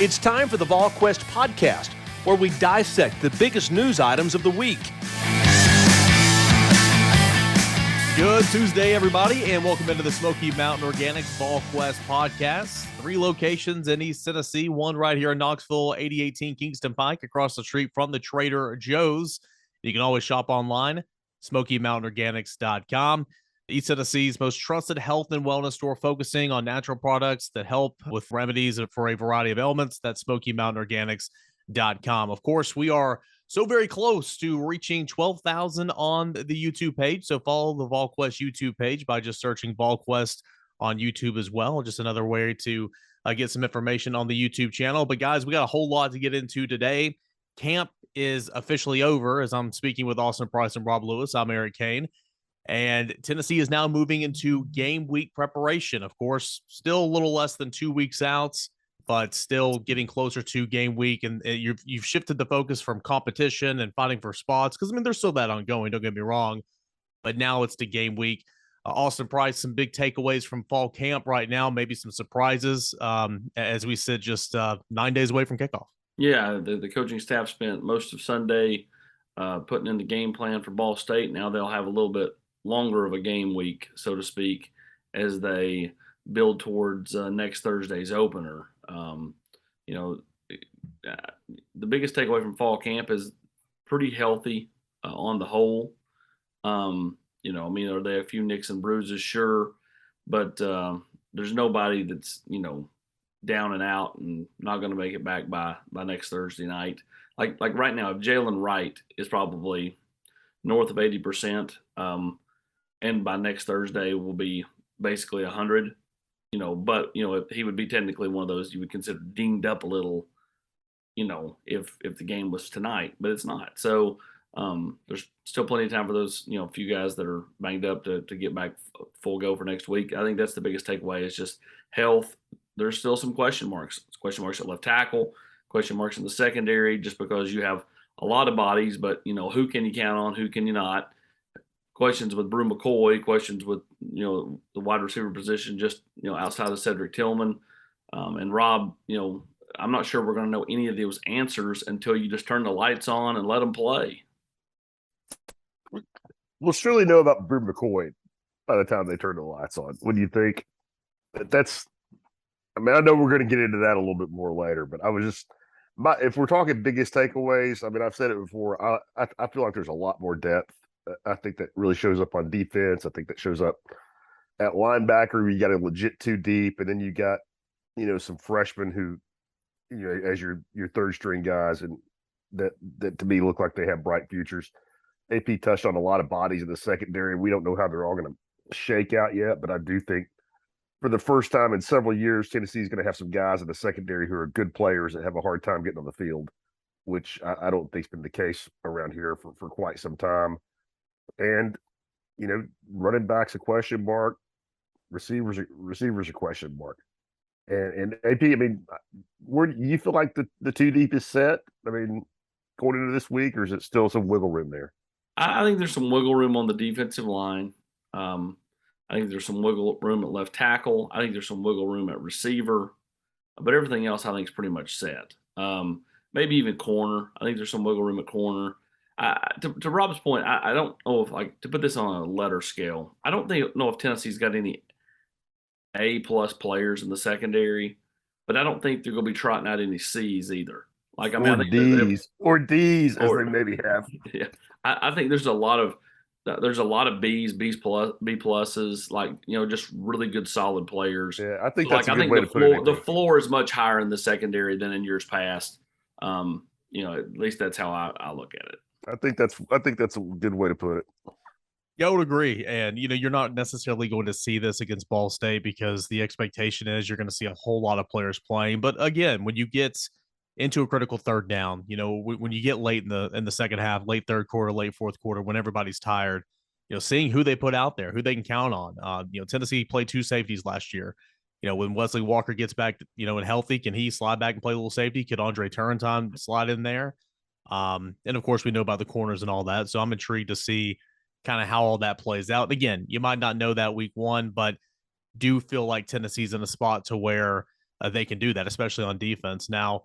It's time for the Volquest Podcast, where we dissect the biggest news items of the week. Good Tuesday, everybody, and welcome into the Smoky Mountain Organics Volquest Podcast. 3 locations in East Tennessee, one right here in Knoxville, 8018 Kingston Pike, across the street from the Trader Joe's. You can always shop online, SmokyMountainOrganics.com. East Tennessee's most trusted health and wellness store, focusing on natural products that help with remedies for a variety of ailments. That's SmokyMountainOrganics.com. Of course, we are so very close to reaching 12,000 on the YouTube page. So follow the Volquest YouTube page by just searching Volquest on YouTube as well. Just another way to get some information on the YouTube channel. But guys, we got a whole lot to get into today. Camp is officially over as I'm speaking with Austin Price and Rob Lewis. I'm Eric Kane. And Tennessee is now moving into game week preparation. Of course, still a little less than 2 weeks out, but still getting closer to game week. And you've shifted the focus from competition and fighting for spots. Because, I mean, there's still that ongoing, don't get me wrong. But now it's the game week. Austin Price, some big takeaways from fall camp right now, maybe some surprises, as we said, just 9 days away from kickoff. Yeah, the coaching staff spent most of Sunday putting in the game plan for Ball State. Now they'll have a little bit longer of a game week, so to speak, as they build towards next Thursday's opener. The biggest takeaway from fall camp is pretty healthy on the whole. Are there a few nicks and bruises? Sure, but there's nobody that's, down and out and not going to make it back by next Thursday night. Like right now, if Jalen Wright is probably north of 80%, and by next Thursday will be basically 100, but he would be technically one of those you would consider dinged up a little, if the game was tonight, but it's not. So there's still plenty of time for those, few guys that are banged up to get back full go for next week. I think that's the biggest takeaway is just health. There's still some question marks. Question marks at left tackle, question marks in the secondary, just because you have a lot of bodies, but who can you count on, who can you not? Questions with Bru McCoy, questions with the wide receiver position, just outside of Cedric Tillman, and Rob. I'm not sure we're going to know any of those answers until you just turn the lights on and let them play. We'll surely know about Bru McCoy by the time they turn the lights on. What do you think? I know we're going to get into that a little bit more later, but if we're talking biggest takeaways, I've said it before. I feel like there's a lot more depth. I think that really shows up on defense. I think that shows up at linebacker. You got a legit 2 deep, and then you got, some freshmen who, as your third string guys, and that to me look like they have bright futures. AP touched on a lot of bodies in the secondary. We don't know how they're all going to shake out yet, but I do think for the first time in several years, Tennessee is going to have some guys in the secondary who are good players that have a hard time getting on the field, which I don't think has been the case around here for quite some time. And, running back's a question mark, receivers a question mark. And AP, where do you feel like the 2 deep is set? Going into this week, or is it still some wiggle room there? I think there's some wiggle room on the defensive line. I think there's some wiggle room at left tackle. I think there's some wiggle room at receiver. But everything else I think is pretty much set. Maybe even corner. I think there's some wiggle room at corner. To Rob's point, I don't know if, to put this on a letter scale, I don't know if Tennessee's got any A-plus players in the secondary, but I don't think they're going to be trotting out any C's either. I think D's, as they maybe have. Yeah, I think there's a lot of B's, B pluses, just really good, solid players. Yeah, I think that's a good way to put it. The floor is much higher in the secondary than in years past. At least that's how I look at it. I think that's a good way to put it. Yeah, I would agree. And, you're not necessarily going to see this against Ball State because the expectation is you're going to see a whole lot of players playing. But again, when you get into a critical third down, when you get late in the second half, late third quarter, late fourth quarter, when everybody's tired, seeing who they put out there, who they can count on. Tennessee played 2 safeties last year. When Wesley Walker gets back, and healthy, can he slide back and play a little safety? Could Andre Turrentine slide in there? And of course, we know about the corners and all that. So I'm intrigued to see kind of how all that plays out. Again, you might not know that week 1, but do feel like Tennessee's in a spot to where they can do that, especially on defense. Now,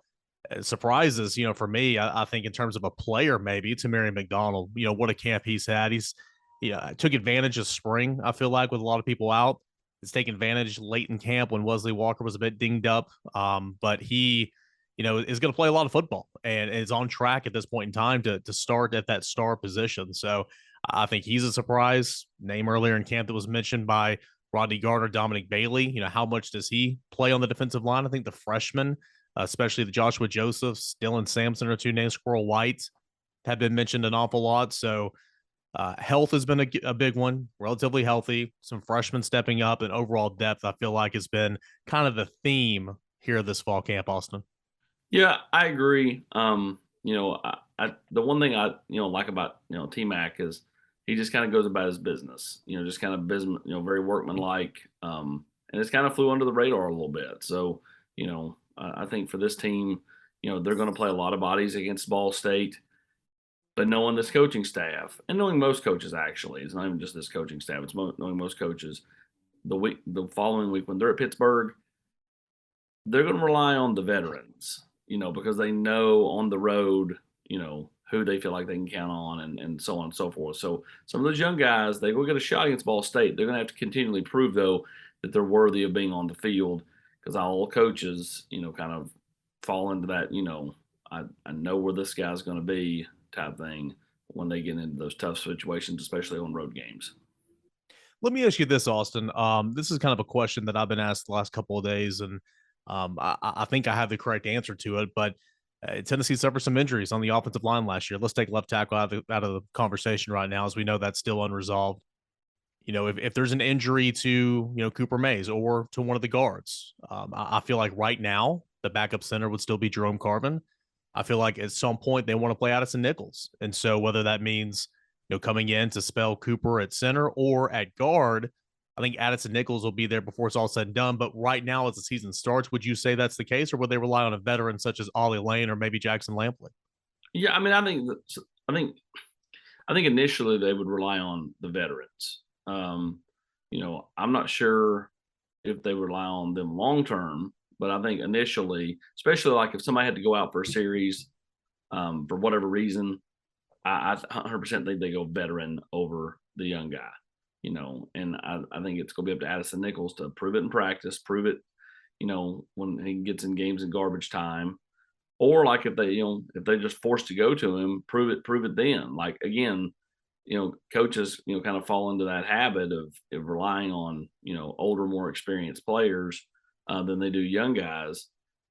surprises, for me, I think in terms of a player, maybe it's Mary McDonald. What a camp he's had. He's took advantage of spring, I feel like, with a lot of people out. He's taken advantage late in camp when Wesley Walker was a bit dinged up. But he, is going to play a lot of football and is on track at this point in time to start at that star position. So I think he's a surprise. Name earlier in camp that was mentioned by Rodney Gardner, Dominic Bailey. How much does he play on the defensive line? I think the freshman, especially the Joshua Josephs, Dylan Sampson are two names, Squirrel White have been mentioned an awful lot. So health has been a big one, relatively healthy, some freshmen stepping up, and overall depth, I feel like, has been kind of the theme here this fall camp, Austin. Yeah, I agree. The one thing I like about T-Mac is he just kind of goes about his business. Just kind of business. Very workmanlike. And it's kind of flew under the radar a little bit. So I think for this team, they're going to play a lot of bodies against Ball State. But knowing this coaching staff and knowing most coaches, actually, it's not even just this coaching staff. It's knowing most coaches. The following week when they're at Pittsburgh, they're going to rely on the veterans. Because they know on the road, who they feel like they can count on and so on and so forth. So some of those young guys, they will get a shot against Ball State. They're going to have to continually prove, though, that they're worthy of being on the field because all coaches, kind of fall into that, I know where this guy's going to be type thing when they get into those tough situations, especially on road games. Let me ask you this, Austin. This is kind of a question that I've been asked the last couple of days, and I think I have the correct answer to it, but Tennessee suffered some injuries on the offensive line last year. Let's take left tackle out of the conversation right now, as we know that's still unresolved. If there's an injury to, Cooper Mays or to one of the guards, I feel like right now the backup center would still be Jerome Carvin. I feel like at some point they want to play Addison Nichols. And so whether that means, coming in to spell Cooper at center or at guard, I think Addison Nichols will be there before it's all said and done. But right now, as the season starts, would you say that's the case, or would they rely on a veteran such as Ollie Lane or maybe Jackson Lampley? Yeah, I think initially they would rely on the veterans. I'm not sure if they rely on them long term, but I think initially, especially like if somebody had to go out for a series for whatever reason, I 100% think they go veteran over the young guy. And I think it's going to be up to Addison Nichols to prove it in practice, prove it, when he gets in games in garbage time, or like if they're just forced to go to him, prove it then. Like, again, coaches, kind of fall into that habit of relying on, older, more experienced players than they do young guys.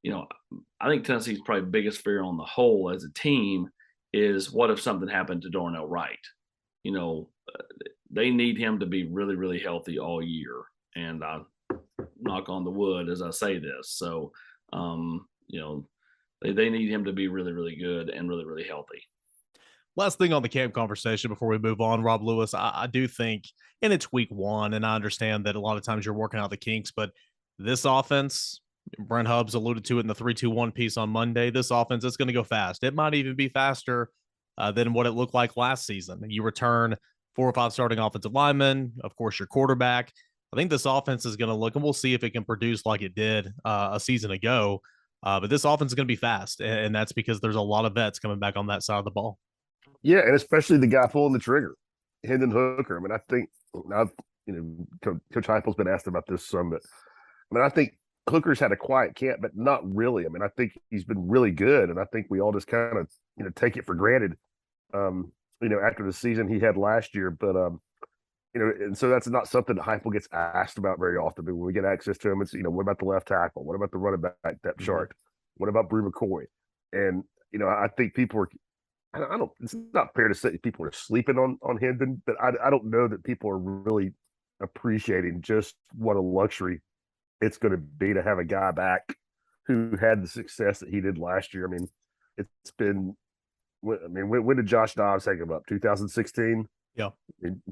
I think Tennessee's probably biggest fear on the whole as a team is what if something happened to Darnell Wright? They need him to be really, really healthy all year. And I knock on the wood as I say this. So, they need him to be really, really good and really, really healthy. Last thing on the camp conversation before we move on, Rob Lewis, I do think, and it's week one, and I understand that a lot of times you're working out the kinks, but this offense, Brent Hubbs alluded to it in the 3-2-1 piece on Monday, this offense is going to go fast. It might even be faster than what it looked like last season. You return 4 or 5 starting offensive linemen, of course, your quarterback. I think this offense is going to look, and we'll see if it can produce like it did a season ago. But this offense is going to be fast, and that's because there's a lot of vets coming back on that side of the ball. Yeah, and especially the guy pulling the trigger, Hendon Hooker. I think Coach Heupel's been asked about this some, but I think Hooker's had a quiet camp, but not really. I think he's been really good, and I think we all just kind of take it for granted. After the season he had last year, but and so that's not something that Heupel gets asked about very often. But when we get access to him, it's what about the left tackle? What about the running back depth chart? What about Bru McCoy? And I think people are. I don't. It's not fair to say people are sleeping on Hendon, but I don't know that people are really appreciating just what a luxury it's going to be to have a guy back who had the success that he did last year. It's been. When did Josh Dobbs take him up? 2016. Yeah.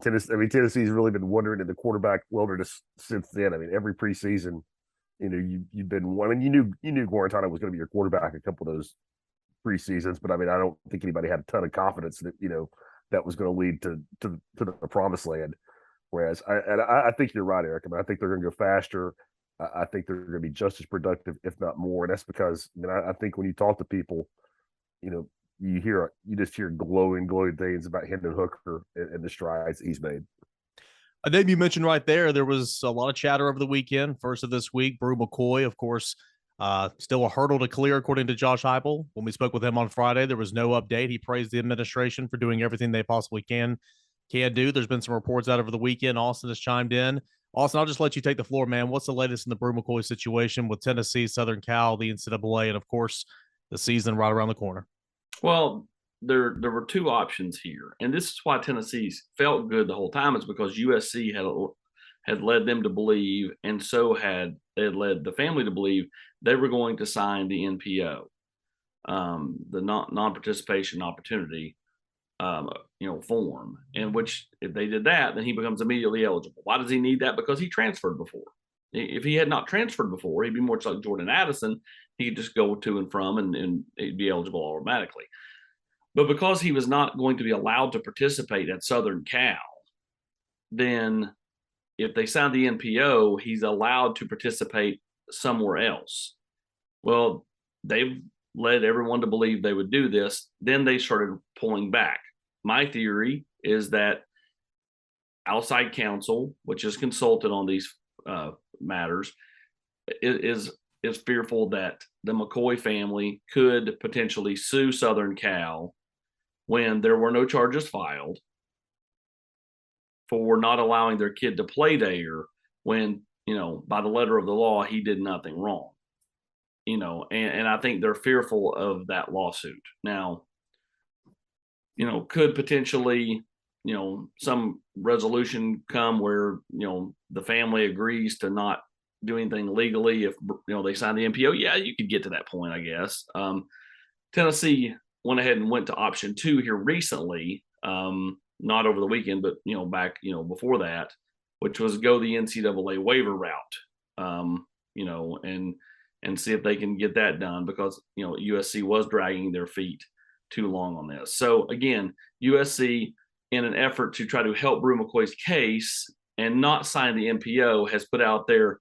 Tennessee's really been wandering in the quarterback wilderness since then. Every preseason, you've been one. You knew Guarantano was going to be your quarterback a couple of those preseasons, but I don't think anybody had a ton of confidence that that was going to lead to the promised land. Whereas I think you're right, Eric. I think they're going to go faster. I think they're going to be just as productive, if not more. And that's because, I think when you talk to people, you just hear glowing things about Hendon Hooker and the strides he's made. A name you mentioned right there was a lot of chatter over the weekend. First of this week, Bru McCoy, of course, still a hurdle to clear, according to Josh Heupel. When we spoke with him on Friday, there was no update. He praised the administration for doing everything they possibly can do. There's been some reports out over the weekend. Austin has chimed in. Austin, I'll just let you take the floor, man. What's the latest in the Bru McCoy situation with Tennessee, Southern Cal, the NCAA, and, of course, the season right around the corner? Well, there were two options here, and this is why Tennessee felt good the whole time, is because USC had led them to believe, and so had led the family to believe they were going to sign the NPO, the non-participation opportunity, form. In which, if they did that, then he becomes immediately eligible. Why does he need that? Because he transferred before. If he had not transferred before, he'd be more like Jordan Addison. He could just go to and from, and he'd be eligible automatically. But because he was not going to be allowed to participate at Southern Cal, then if they signed the NPO, he's allowed to participate somewhere else. Well, they've led everyone to believe they would do this. Then they started pulling back. My theory is that outside counsel, which is consulted on these matters, is fearful that the McCoy family could potentially sue Southern Cal when there were no charges filed for not allowing their kid to play there, when, by the letter of the law, he did nothing wrong. And I think they're fearful of that lawsuit. Now, could potentially, some resolution come where, the family agrees to not do anything legally if, they sign the NPO. Yeah, you could get to that point, I guess. Tennessee went ahead and went to option 2 here recently, not over the weekend, but, back, before that, which was go the NCAA waiver route, and see if they can get that done, because, USC was dragging their feet too long on this. So again, USC, in an effort to try to help Bru McCoy's case and not sign the NPO, has put out their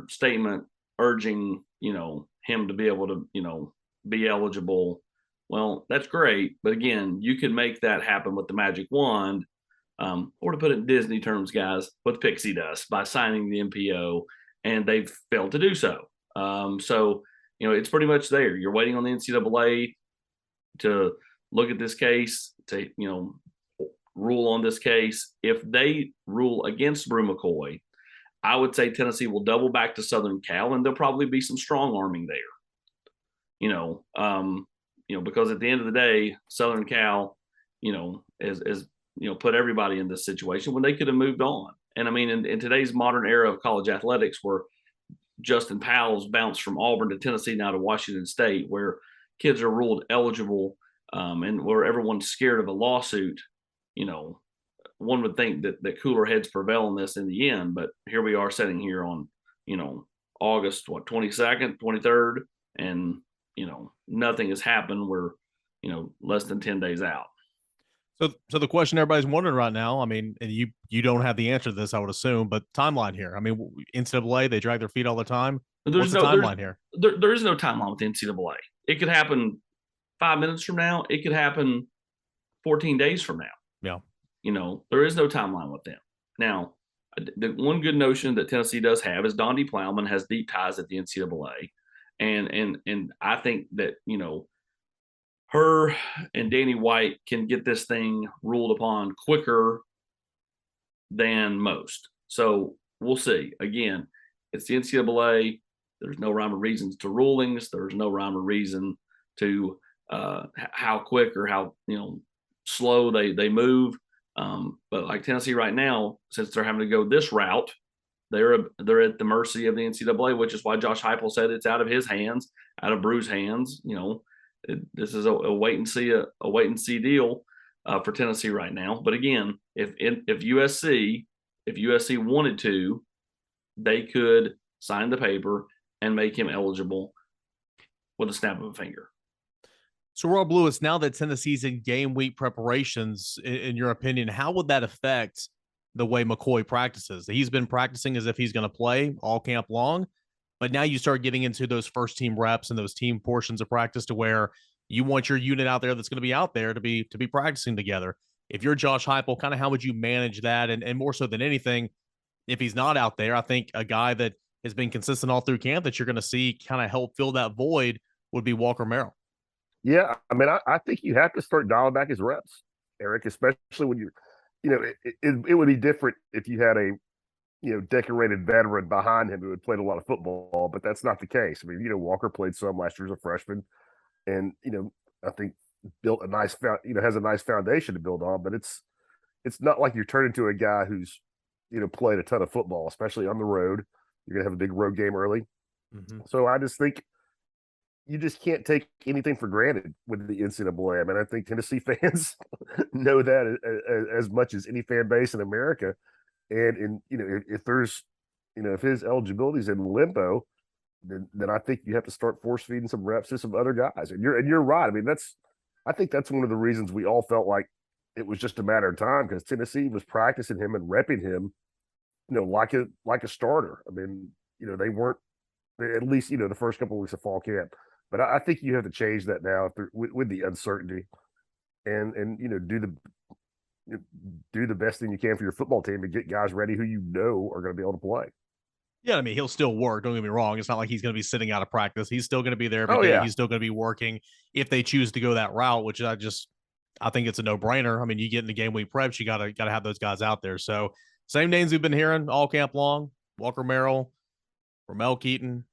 statement urging, him to be able to, be eligible. Well, that's great. But again, you could make that happen with the magic wand, or to put it in Disney terms, guys, with pixie dust, by signing the NPO, and they've failed to do so. So, it's pretty much there. You're waiting on the NCAA to look at this case, to, rule on this case. If they rule against Bru McCoy, I would say Tennessee will double back to Southern Cal, and there'll probably be some strong arming there. Because at the end of the day, Southern Cal, is put everybody in this situation when they could have moved on. And I mean, in today's modern era of college athletics, where Justin Powell's bounced from Auburn to Tennessee, now to Washington State, where kids are ruled eligible, and where everyone's scared of a lawsuit, one would think that cooler heads prevail in this in the end. But here we are sitting here on, August 22nd, 23rd, and nothing has happened. We're less than 10 days out. So the question everybody's wondering right now, I mean, and you don't have the answer to this, I would assume, but timeline here. I mean, NCAA, they drag their feet all the time. What's the timeline here? There is no timeline with the NCAA. It could happen 5 minutes from now. It could happen 14 days from now. Yeah. There is no timeline with them. Now, the one good notion that Tennessee does have is Dondi Plowman has deep ties at the NCAA. And I think that, her and Danny White can get this thing ruled upon quicker than most. So we'll see. Again, it's the NCAA. There's no rhyme or reason to rulings. There's no rhyme or reason to how quick or how slow they move. But like Tennessee right now, since they're having to go this route, they're at the mercy of the NCAA, which is why Josh Heupel said it's out of his hands, out of Bru's hands. This is a wait and see deal for Tennessee right now. But again, if USC wanted to, they could sign the paper and make him eligible with a snap of a finger. So, Rob Lewis, now that Tennessee's in game week preparations, in your opinion, how would that affect the way McCoy practices. He's been practicing as if he's going to play all camp long, but now you start getting into those first team reps and those team portions of practice to where you want your unit out there that's going to be out there to be practicing together. If you're Josh Heupel, kind of how would you manage that? And more so than anything, if he's not out there, I think a guy that has been consistent all through camp that you're going to see kind of help fill that void would be Walker Merrill. Yeah, I mean, I think you have to start dialing back his reps, Eric, especially when it would be different if you had a decorated veteran behind him who had played a lot of football, but that's not the case. I mean, Walker played some last year as a freshman, and I think built a nice has a nice foundation to build on. But it's not like you're turning to a guy who's played a ton of football, especially on the road. You're gonna have a big road game early, so I just think you just can't take anything for granted with the NCAA. I mean, I think Tennessee fans know that as much as any fan base in America. And if there's, if his eligibility is in limbo, then I think you have to start force feeding some reps to some other guys. And you're right. I mean, I think that's one of the reasons we all felt like it was just a matter of time, because Tennessee was practicing him and repping him, like a starter. I mean, they weren't, at least the first couple of weeks of fall camp. But I think you have to change that now with the uncertainty, and do the best thing you can for your football team to get guys ready who are going to be able to play. Yeah, I mean, he'll still work. Don't get me wrong. It's not like he's going to be sitting out of practice. He's still going to be there every day. Yeah. He's still going to be working if they choose to go that route, which I think it's a no-brainer. I mean, you get into game week preps, you got to have those guys out there. So same names we've been hearing all camp long: Walker Merrill, Ramel Keaton.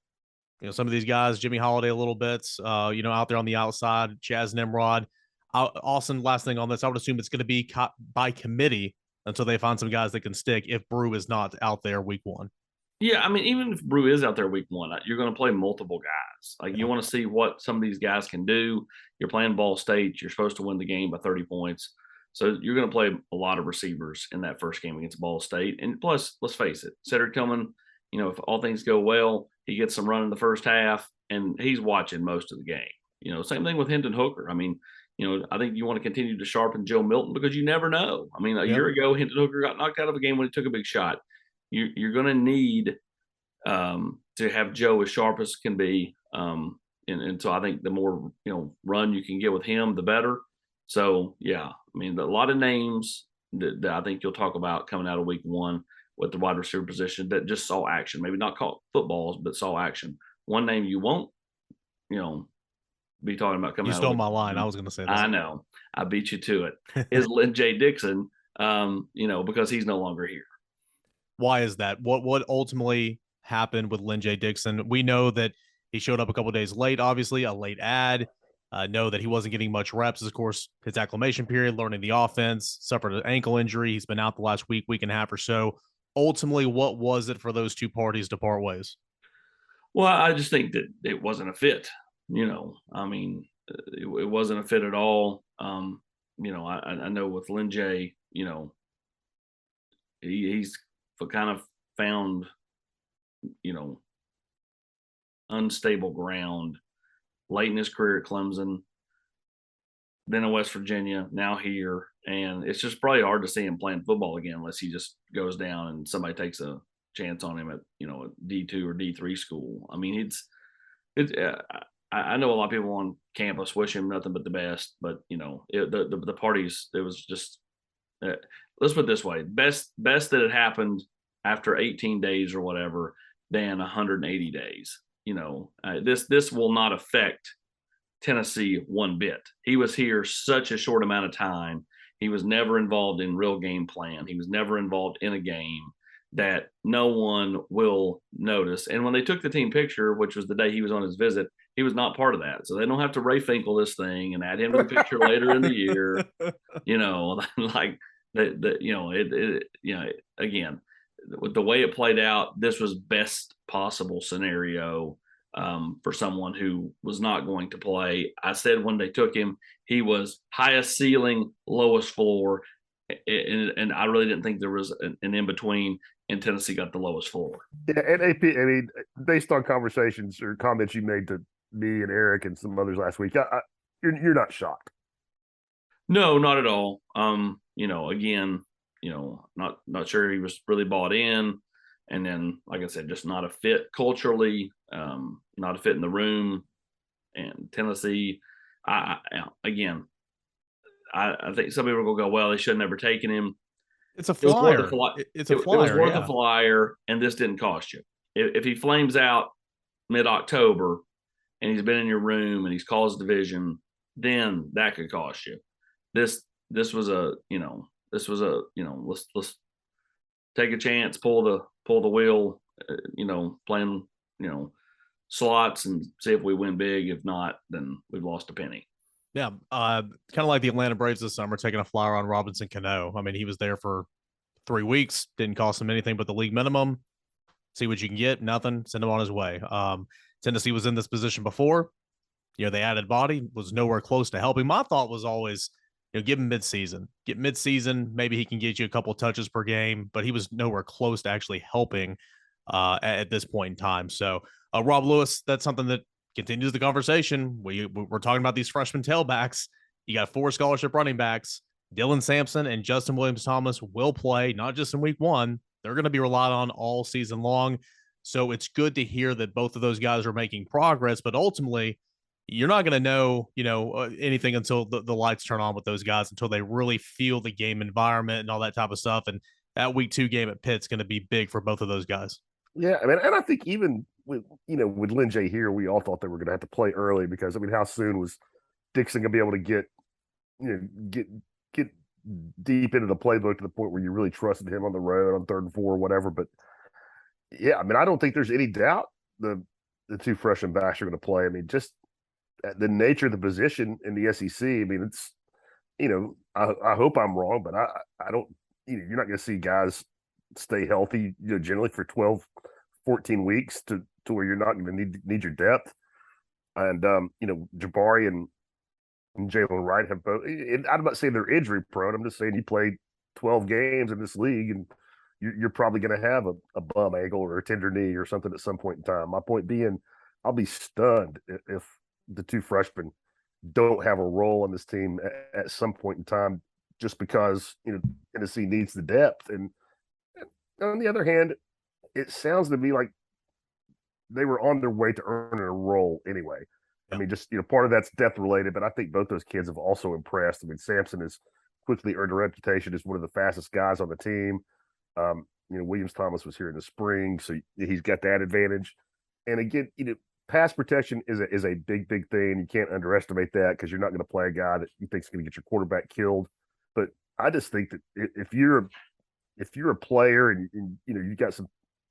Some of these guys, Jimmy Holiday a little bit, out there on the outside, Chaz Nimrod. Austin, last thing on this, I would assume it's going to be by committee until they find some guys that can stick if Bru is not out there week one. Yeah, I mean, even if Bru is out there week one, you're going to play multiple guys. Like, you want to see what some of these guys can do. You're playing Ball State. You're supposed to win the game by 30 points. So you're going to play a lot of receivers in that first game against Ball State. And plus, let's face it, Cedric Tillman, if all things go well, he gets some run in the first half, and he's watching most of the game. Same thing with Hendon Hooker. I mean, I think you want to continue to sharpen Joe Milton, because you never know. I mean, a year ago, Hendon Hooker got knocked out of a game when he took a big shot. You're going to need to have Joe as sharp as can be. And so I think the more, run you can get with him, the better. So, yeah, I mean, a lot of names that I think you'll talk about coming out of week one with the wide receiver position that just saw action, maybe not caught footballs, but saw action. One name you won't, be talking about coming out. You stole my line. I was going to say that. I know. I beat you to it. Is Lyn-J Dixon, because he's no longer here. Why is that? What ultimately happened with Lyn-J Dixon? We know that he showed up a couple of days late, obviously, a late ad. Know that he wasn't getting much reps. Of course, his acclimation period, learning the offense, suffered an ankle injury. He's been out the last week and a half or so. Ultimately, what was it for those two parties to part ways? Well, I just think that it wasn't a fit. I mean, it wasn't a fit at all. I know with Lyn-J, he's kind of found, unstable ground late in his career at Clemson, then in West Virginia, now here. And it's just probably hard to see him playing football again unless he just goes down and somebody takes a chance on him at, a D2 or D3 school. I mean, I know a lot of people on campus wish him nothing but the best, but the parties, it was just, let's put it this way, best that it happened after 18 days or whatever than 180 days. This will not affect Tennessee one bit. He was here such a short amount of time. He was never involved in real game plan. He was never involved in a game that no one will notice. And when they took the team picture, which was the day he was on his visit, he was not part of that. So they don't have to Ray Finkel this thing and add him to the picture later in the year. Like again, with the way it played out, this was best possible scenario for someone who was not going to play. I said when they took him, he was highest ceiling, lowest floor. And I really didn't think there was an in-between, and Tennessee got the lowest floor. Yeah, and AP, I mean, based on conversations or comments you made to me and Eric and some others last week, you're not shocked. No, not at all. Again, not sure he was really bought in. And then, like I said, just not a fit culturally, not a fit in the room. And Tennessee, I think some people will go, well, they should have never taken him. It's a flyer. It's a flyer. It was worth a flyer, and this didn't cost you. If he flames out mid-October and he's been in your room and he's caused division, then that could cost you. This was let's take a chance, pull the wheel, playing, slots and see if we win big. If not, then we've lost a penny. Yeah. Kind of like the Atlanta Braves this summer, taking a flyer on Robinson Cano. I mean, he was there for 3 weeks, didn't cost him anything but the league minimum. See what you can get. Nothing. Send him on his way. Tennessee was in this position before. They added body, was nowhere close to helping. My thought was always, give him midseason. Get midseason. Maybe he can get you a couple touches per game, but he was nowhere close to actually helping at this point in time. So, Rob Lewis, that's something that continues the conversation. We're talking about these freshman tailbacks. You got 4 scholarship running backs. Dylan Sampson and Justin Williams-Thomas will play, not just in week 1. They're going to be relied on all season long. So it's good to hear that both of those guys are making progress, but ultimately you're not going to know, anything until the lights turn on with those guys, until they really feel the game environment and all that type of stuff. And that week 2 game at Pitt's going to be big for both of those guys. Yeah. I mean, and I think even with Lyn-J here, we all thought they were going to have to play early because, how soon was Dixon going to be able to get deep into the playbook to the point where you really trusted him on the road on 3rd and 4 or whatever. But yeah, I don't think there's any doubt the 2 freshman backs are going to play. Just the nature of the position in the SEC. It's, I hope I'm wrong, but I don't, you're not going to see guys stay healthy, generally for 12, 14 weeks to where you're not going to need your depth. And, Jabari and Jalen Wright have both. I'm not saying they're injury prone. I'm just saying you played 12 games in this league, and you're probably going to have a bum ankle or a tender knee or something at some point in time. My point being, I'll be stunned if the 2 freshmen don't have a role on this team at some point in time, just because Tennessee needs the depth. And on the other hand, it sounds to me like they were on their way to earning a role anyway. Just, part of that's depth related, but I think both those kids have also impressed. Sampson has quickly earned a reputation as one of the fastest guys on the team. Williams-Thomas was here in the spring, so he's got that advantage. And again, pass protection is a big thing. You can't underestimate that because you're not going to play a guy that you think is going to get your quarterback killed. But I just think that if you're a player and you got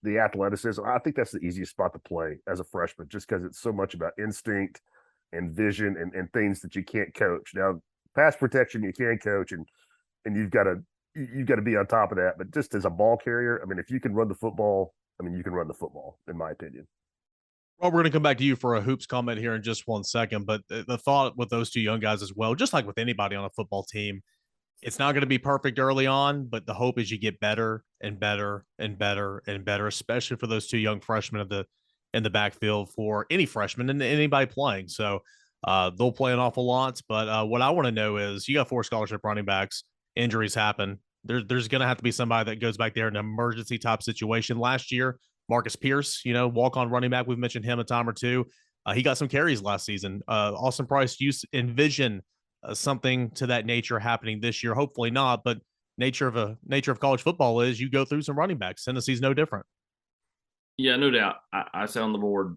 the athleticism, I think that's the easiest spot to play as a freshman, just because it's so much about instinct and vision and things that you can't coach. Now, pass protection you can coach, and you've got to be on top of that. But just as a ball carrier, if you can run the football, you can run the football, in my opinion. Well, we're going to come back to you for a hoops comment here in just 1 second, but the thought with those 2 young guys as well, just like with anybody on a football team, it's not going to be perfect early on, but the hope is you get better and better and better and better, especially for those 2 young freshmen in the backfield for any freshman and anybody playing. So they'll play an awful lot. But what I want to know is, you got 4 scholarship running backs, injuries happen. There's going to have to be somebody that goes back there in an emergency type situation. Last year, Marcus Pierce, walk-on running back. We've mentioned him a time or 2. He got some carries last season. Austin Price, you envision something to that nature happening this year. Hopefully not, but nature of college football is you go through some running backs. Tennessee's no different. Yeah, no doubt. I say on the board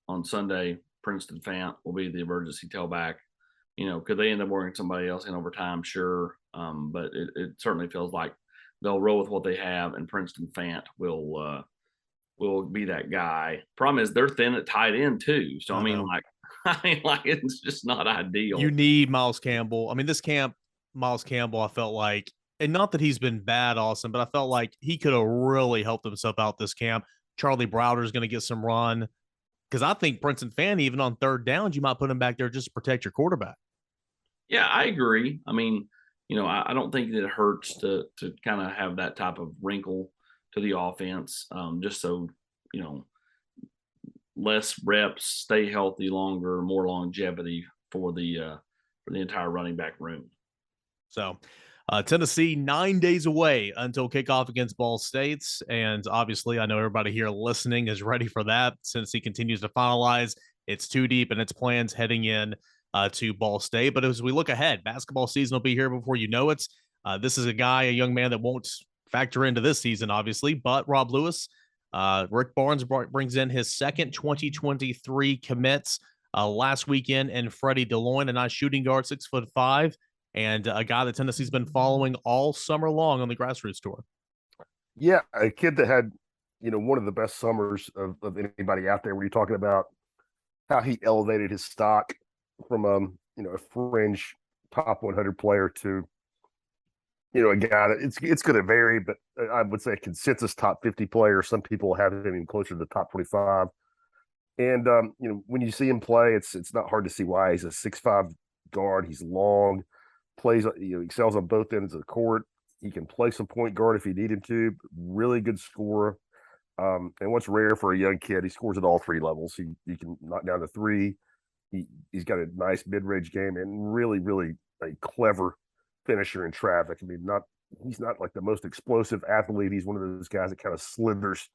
on Sunday, Princeton Fant will be the emergency tailback. Could they end up working somebody else in over time? Sure. But it certainly feels like they'll roll with what they have, and Princeton Fant will be that guy. Problem is they're thin at tight end too. So it's just not ideal. You need Miles Campbell. This camp, Miles Campbell, I felt like, and not that he's been bad, Austin, but I felt like he could have really helped himself out this camp. Charlie Browder is going to get some run, because I think Princeton Fant, even on 3rd downs, you might put him back there just to protect your quarterback. Yeah, I agree. I don't think that it hurts to kind of have that type of wrinkle to the offense, just so, less reps, stay healthy longer, more longevity for the entire running back room. So Tennessee 9 days away until kickoff against Ball State. And obviously, I know everybody here listening is ready for that. Tennessee continues to finalize its too deep in its plans heading in to Ball State. But as we look ahead, basketball season will be here before you know it. This is a young man that won't factor into this season, obviously, but Rob Lewis, Rick Barnes brings in his second 2023 commits last weekend, and Freddie DeLoyne, a nice shooting guard, 6'5", and a guy that Tennessee's been following all summer long on the grassroots tour. Yeah, a kid that had, one of the best summers of anybody out there when you're talking about how he elevated his stock from, a fringe top 100 player to, a guy that it's going to vary, but I would say a consensus top 50 player. Some people have him even closer to the top 25. And, when you see him play, it's not hard to see why. He's a 6'5" guard. He's long, plays, excels on both ends of the court. He can play some point guard if you need him to. Really good scorer. And what's rare for a young kid, he scores at all three levels. He can knock down the three. He's got a nice mid-range game and really, really a clever finisher in traffic. I mean, he's not like the most explosive athlete. He's one of those guys that kind of slithers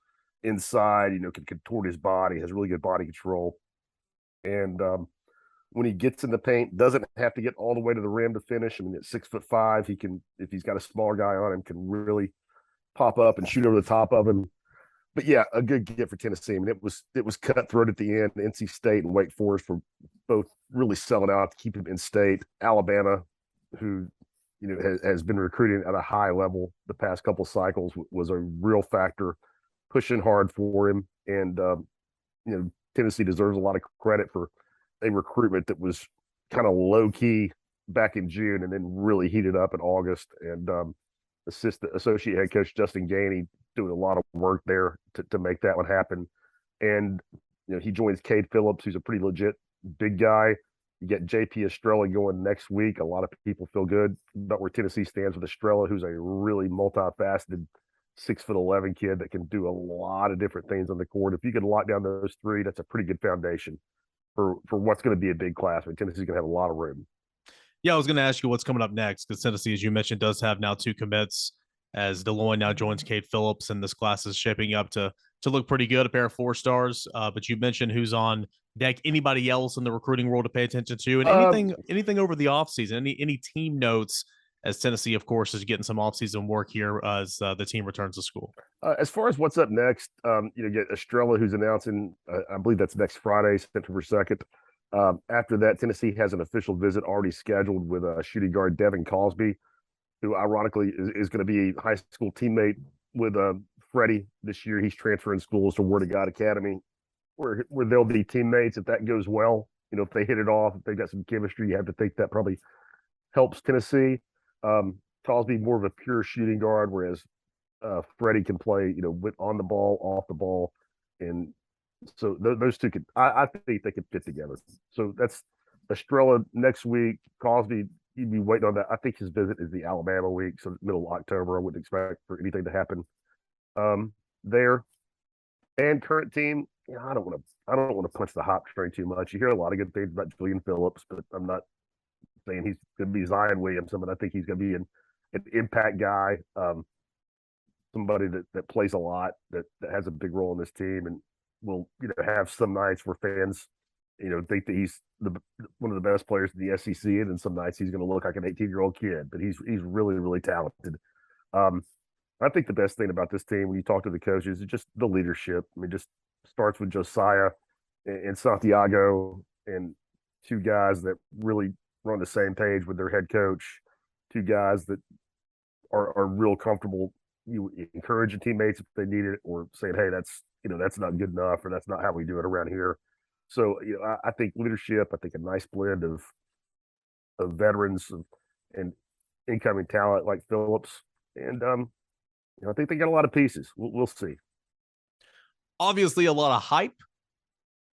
inside, can contort his body, has really good body control. And when he gets in the paint, doesn't have to get all the way to the rim to finish. I mean, at 6'5", he can, if he's got a smaller guy on him, can really pop up and shoot over the top of him. But yeah, a good get for Tennessee. I mean, it was cutthroat at the end. NC State and Wake Forest were both really selling out to keep him in state. Alabama, who has been recruiting at a high level the past couple cycles, was a real factor, pushing hard for him. And Tennessee deserves a lot of credit for a recruitment that was kind of low key back in June and then really heated up in August. And associate head coach Justin Gainey doing a lot of work there to make that one happen. And he joins Cade Phillips, who's a pretty legit big guy. You get JP Estrella going next week. A lot of people feel good about where Tennessee stands with Estrella, who's a really multifaceted 6'11" kid that can do a lot of different things on the court. If you could lock down those three, that's a pretty good foundation for what's going to be a big class. I mean, Tennessee's going to have a lot of room. Yeah, I was going to ask you what's coming up next, because Tennessee, as you mentioned, does have now two commits, as DeLoyne now joins Cade Phillips, and this class is shaping up to look pretty good, a pair of 4 stars. But you mentioned who's on deck. Anybody else in the recruiting world to pay attention to, and anything over the offseason, any team notes, as Tennessee, of course, is getting some offseason work here as the team returns to school. As far as what's up next, get Estrella, who's announcing, I believe that's next Friday, September 2nd. After that, Tennessee has an official visit already scheduled with shooting guard Devin Cosby, who ironically is going to be a high school teammate with Freddie this year. He's transferring schools to Word of God Academy, where they'll be teammates if that goes well. If they hit it off, if they've got some chemistry, you have to think that probably helps Tennessee. Cosby more of a pure shooting guard, whereas Freddie can play, on the ball, off the ball, and so those two could. I think they could fit together. So that's Estrella next week. Cosby, you'd be waiting on that. I think his visit is the Alabama week, so middle of October. I wouldn't expect for anything to happen there. And current team, I don't want to punch the hop train too much. You hear a lot of good things about Julian Phillips, but I'm not saying he's going to be Zion Williamson, but I think he's going to be an impact guy, somebody that plays a lot, that has a big role in this team, and will have some nights where fans think that he's one of the best players in the SEC, and then some nights he's going to look like an 18-year-old kid, but he's really, really talented. I think the best thing about this team, when you talk to the coaches, is just the leadership. I mean, just starts with Josiah and Santiago, and two guys that really are on the same page with their head coach, two guys that are real comfortable encouraging teammates if they need it, or saying, hey, that's not good enough, or that's not how we do it around here. So, I think leadership, I think a nice blend of veterans and incoming talent like Phillips. And, I think they got a lot of pieces. We'll see. Obviously, a lot of hype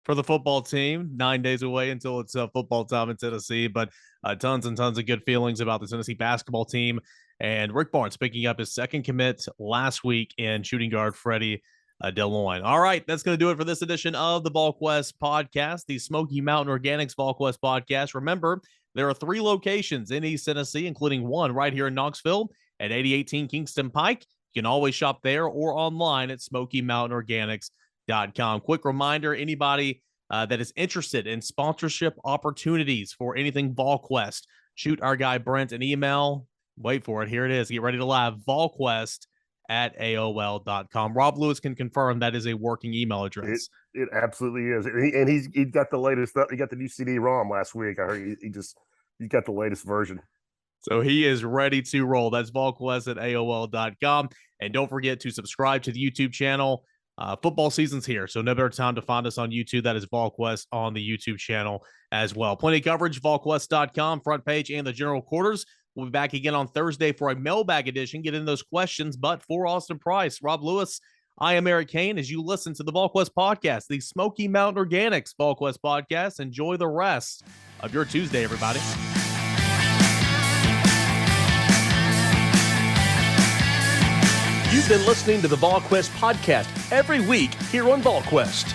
for the football team. 9 days away until it's football time in Tennessee, but tons and tons of good feelings about the Tennessee basketball team. And Rick Barnes picking up his second commit last week in shooting guard Freddie DeLoyne. All right, that's going to do it for this edition of the Volquest Podcast, the Smoky Mountain Organics Volquest Podcast. Remember, There are 3 locations in East Tennessee, including one right here in Knoxville at 8018 Kingston Pike. You can always shop there or online at SmokyMountainOrganics.com. Quick reminder, anybody that is interested in sponsorship opportunities for anything Volquest, shoot our guy Brent an email. Wait for it. Here it is. Get ready to laugh. Volquest@AOL.com. Rob Lewis can confirm that is a working email address. It absolutely is. And he's got the latest stuff. He got the new CD-ROM last week. I heard he's got the latest version. So he is ready to roll. That's Volquest@AOL.com. And don't forget to subscribe to the YouTube channel. Football season's here, so no better time to find us on YouTube. That is Volquest on the YouTube channel as well. Plenty of coverage, Volquest.com, front page, and the general quarters. We'll be back again on Thursday for a mailbag edition. Get in those questions. But for Austin Price, Rob Lewis, I am Eric Kane. As you listen to the Volquest Podcast, the Smoky Mountain Organics Volquest Podcast, enjoy the rest of your Tuesday, everybody. You've been listening to the Volquest Podcast every week here on Volquest.